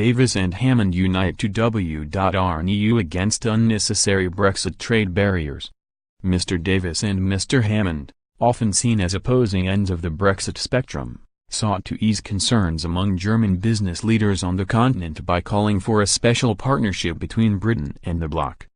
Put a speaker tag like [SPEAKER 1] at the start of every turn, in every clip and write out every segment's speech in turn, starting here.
[SPEAKER 1] Davis and Hammond UNITE to w.arn EU against unnecessary Brexit trade barriers. Mr Davis and Mr Hammond, often seen as opposing ends of the Brexit spectrum, sought to ease concerns among German business leaders on the continent by calling for a special partnership between Britain and the bloc.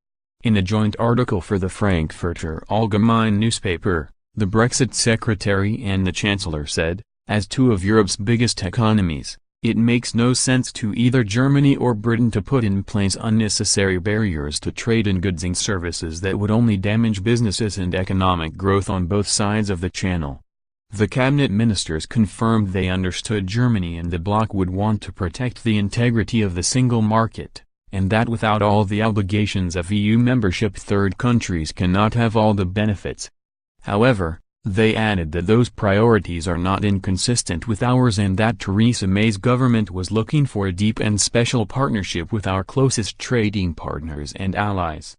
[SPEAKER 1] In a joint article for the Frankfurter Allgemeine newspaper, the Brexit Secretary and the Chancellor said, as two of Europe's biggest economies, it makes no sense to either Germany or Britain to put in place unnecessary barriers to trade in goods and services that would only damage businesses and economic growth on both sides of the Channel. The cabinet ministers confirmed they understood Germany and the bloc would want to protect the integrity of the single market, and that without all the obligations of EU membership third countries cannot have all the benefits. However, they added that those priorities are not inconsistent with ours and that Theresa May's government was looking for a deep and special partnership with our closest trading partners and allies.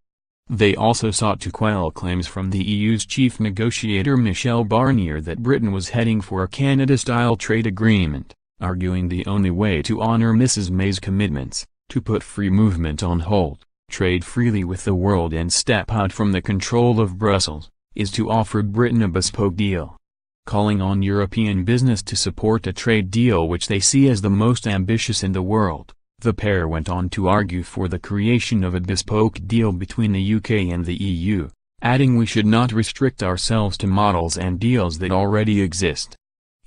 [SPEAKER 1] They also sought to quell claims from the EU's chief negotiator Michel Barnier that Britain was heading for a Canada-style trade agreement, arguing the only way to honor Mrs May's commitments, to put free movement on hold, trade freely with the world and step out from the control of Brussels, is to offer Britain a bespoke deal. Calling on European business to support a trade deal which they see as the most ambitious in the world, the pair went on to argue for the creation of a bespoke deal between the UK and the EU, adding we should not restrict ourselves to models and deals that already exist.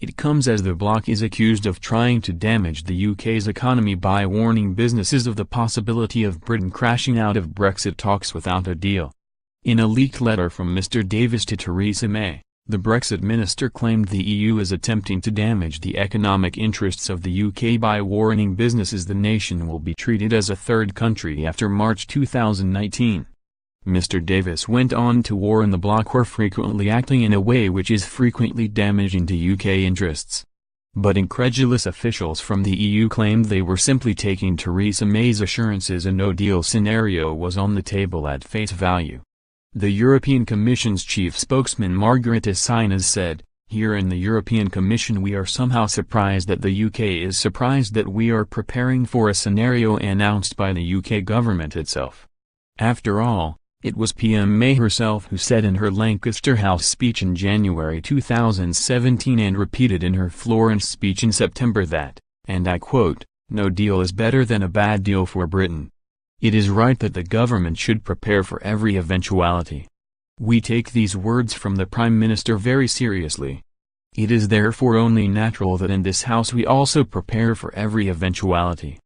[SPEAKER 1] It comes as the bloc is accused of trying to damage the UK's economy by warning businesses of the possibility of Britain crashing out of Brexit talks without a deal. In a leaked letter from Mr Davis to Theresa May, the Brexit minister claimed the EU is attempting to damage the economic interests of the UK by warning businesses the nation will be treated as a third country after March 2019. Mr Davis went on to warn the bloc were frequently acting in a way which is frequently damaging to UK interests. But incredulous officials from the EU claimed they were simply taking Theresa May's assurances a no-deal scenario was on the table at face value. The European Commission's chief spokesman Margrethe Schinas said, "Here in the European Commission we are somehow surprised that the UK is surprised that we are preparing for a scenario announced by the UK government itself." After all, it was PM May herself who said in her Lancaster House speech in January 2017 and repeated in her Florence speech in September that, and I quote, "No deal is better than a bad deal for Britain. It is right that the government should prepare for every eventuality." We take these words from the Prime Minister very seriously. It is therefore only natural that in this House we also prepare for every eventuality.